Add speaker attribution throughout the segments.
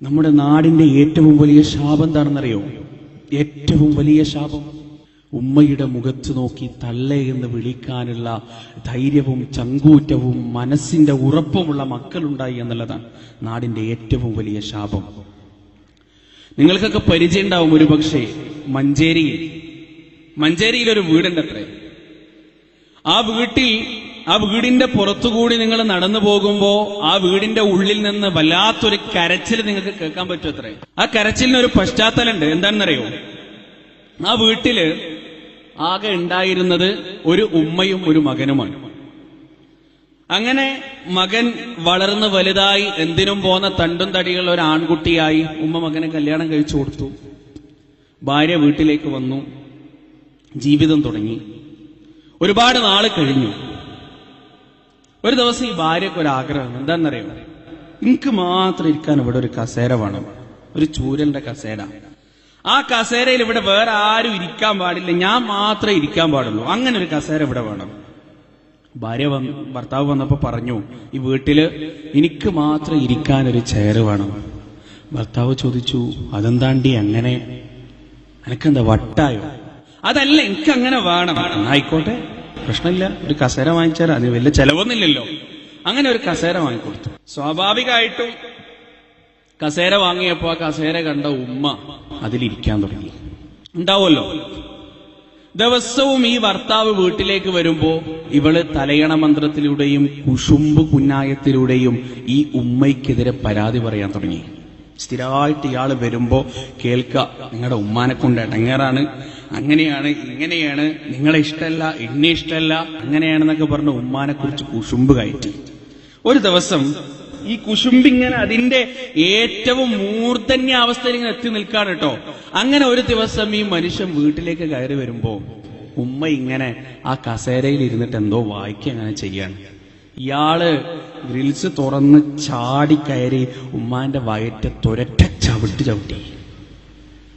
Speaker 1: നമ്മുടെ നാടിന്റെ ഏറ്റവും വലിയ ശാപം എന്താണെന്നറിയോ? ഏറ്റവും വലിയ ശാപം ഉമ്മയുടെ മുഖത്ത് നോക്കി തള്ളേ എന്ന് വിളിക്കാനുള്ള ധൈര്യവും ചങ്കൂറ്റവും മനസ്സിന്റെ ഉറപ്പുമുള്ള മക്കളുണ്ടായി എന്നുള്ളതാണ് നാടിന്റെ ഏറ്റവും വലിയ ശാപം. നിങ്ങൾക്കൊക്കെ പരിചയം ഉണ്ടാവും ഒരു പക്ഷേ മഞ്ചേരിയിൽ ഒരു വീടുണ്ട് അത്രേ. ആ വീടിന്റെ പുറത്തുകൂടി നിങ്ങൾ നടന്നു പോകുമ്പോ ആ വീടിന്റെ ഉള്ളിൽ നിന്ന് വല്ലാത്തൊരു കരച്ചിൽ നിങ്ങൾക്ക് കേൾക്കാൻ പറ്റും അത്രേ. ആ കരച്ചിലിന് ഒരു പശ്ചാത്തലമുണ്ട്. എന്താണെന്നറിയോ? ആ വീട്ടില് ആകെ ഉണ്ടായിരുന്നത് ഒരു ഉമ്മയും ഒരു മകനുമാണ്. അങ്ങനെ മകൻ വളർന്ന് വലുതായി എന്തിനും പോന്ന തണ്ടും തടിയുള്ള ഒരു ആൺകുട്ടിയായി ഉമ്മ മകനെ കല്യാണം കഴിച്ചു കൊടുത്തു. ഭാര്യ വീട്ടിലേക്ക് വന്നു, ജീവിതം തുടങ്ങി. ഒരുപാട് നാള് കഴിഞ്ഞു. ഒരു ദിവസം ഈ ഭാര്യക്ക് ഒരു ആഗ്രഹം. എന്താണെന്നറിയോ? എനിക്ക് മാത്രം ഇരിക്കാൻ ഇവിടെ ഒരു കസേര വേണം, ഒരു ചൂരലിന്റെ കസേര. ആ കസേരയിൽ ഇവിടെ വേറെ ആരും ഇരിക്കാൻ പാടില്ല, ഞാൻ മാത്രമേ ഇരിക്കാൻ പാടുള്ളൂ. അങ്ങനെ ഒരു കസേര ഇവിടെ വേണം. ഭർത്താവ് വന്നപ്പോ പറഞ്ഞു, ഈ വീട്ടില് എനിക്ക് മാത്രം ഇരിക്കാൻ ഒരു ചെയർ വേണം. ഭർത്താവ് ചോദിച്ചു, അതെന്താണ്ടി അങ്ങനെ? എനിക്കെന്താ വട്ടായോ? അതല്ല, എനിക്ക് അങ്ങനെ വേണം. ആയിക്കോട്ടെ, പ്രശ്നമില്ല, ഒരു കസേര വാങ്ങിച്ചാൽ അതിന് വലിയ ചെലവൊന്നുമില്ലല്ലോ. അങ്ങനെ ഒരു കസേര വാങ്ങിക്കൊടുത്തു. സ്വാഭാവികമായിട്ടും കസേര വാങ്ങിയപ്പോ ആ കസേര കണ്ട ഉമ്മ അതിലിരിക്കാൻ തുടങ്ങി. ഉണ്ടാവുമല്ലോ, ദിവസവും ഈ ഭർത്താവ് വീട്ടിലേക്ക് വരുമ്പോ ഇവള് തലയണ മന്ത്രത്തിലൂടെയും കുശുമ്പ് കുന്നായത്തിലൂടെയും ഈ ഉമ്മയ്ക്കെതിരെ പരാതി പറയാൻ തുടങ്ങി. സ്ഥിരമായിട്ട് ഇയാള് വരുമ്പോ കേൾക്കുക, നിങ്ങളുടെ ഉമ്മാനെ കൊണ്ട് ഇടങ്ങേറാണ്, അങ്ങനെയാണ് ഇങ്ങനെയാണ്, നിങ്ങളെ ഇഷ്ടമല്ല, എന്നെ ഇഷ്ടമല്ല, അങ്ങനെയാണെന്നൊക്കെ പറഞ്ഞ് ഉമ്മാനെ കുറിച്ച് കുശുമ്പ് കയറ്റി. ഒരു ദിവസം ഈ കുശുമ്പിങ്ങനെ അതിന്റെ ഏറ്റവും മൂർധന്യാവസ്ഥയിൽ ഇങ്ങനെ എത്തി നിൽക്കാണ് കേട്ടോ. അങ്ങനെ ഒരു ദിവസം ഈ മനുഷ്യൻ വീട്ടിലേക്ക് കയറി വരുമ്പോ ഉമ്മ ഇങ്ങനെ ആ കസേരയിൽ ഇരുന്നിട്ട് എന്തോ വായിക്കുക അങ്ങനെ ചെയ്യാണ്. ഇയാള് ഗ്രിൽസ് തുറന്ന് ചാടിക്കയറി ഉമ്മാന്റെ വയറ്റത്ത് ഒരൊറ്റ ചവിട്ടി.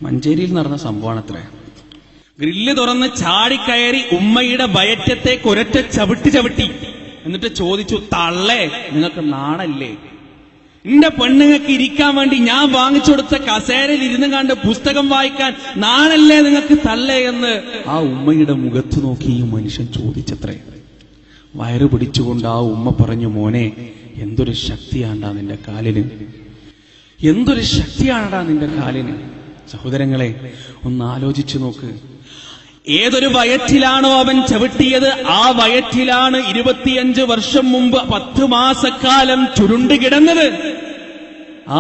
Speaker 1: മഞ്ചേരിയിൽ നടന്ന സംഭവമാണ് അത്ര. ഗ്രില്ല് തുറന്ന് ചാടിക്കയറി ഉമ്മയുടെ വയറ്റത്തേക്ക് ഒരൊറ്റ ചവിട്ടി. എന്നിട്ട് ചോദിച്ചു, തള്ളേ, നിങ്ങൾക്ക് നാണല്ലേ? എന്റെ പെണ്ണുങ്ങൾക്ക് ഇരിക്കാൻ വേണ്ടി ഞാൻ വാങ്ങിച്ചു കൊടുത്ത കസേരയിൽ ഇരുന്ന് കണ്ട് പുസ്തകം വായിക്കാൻ നാണല്ലേ നിങ്ങൾക്ക് തള്ളേ എന്ന് ആ ഉമ്മയുടെ മുഖത്ത് നോക്കി ഈ മനുഷ്യൻ ചോദിച്ചത്രേ. വയറ് പിടിച്ചുകൊണ്ട് ആ ഉമ്മ പറഞ്ഞു, മോനെ, എന്തൊരു ശക്തിയാണ്ടാ നിന്റെ കാലിന്, എന്തൊരു ശക്തിയാണ്ടാ നിന്റെ കാലിന്. സഹോദരങ്ങളെ, ഒന്ന് ആലോചിച്ചു നോക്ക്. ഏതൊരു വയറ്റിലാണോ അവൻ ചവിട്ടിയത്, ആ വയറ്റിലാണ് 25 വർഷം മുമ്പ് 10 മാസക്കാലം ചുരുണ്ട് കിടന്നത്. ആ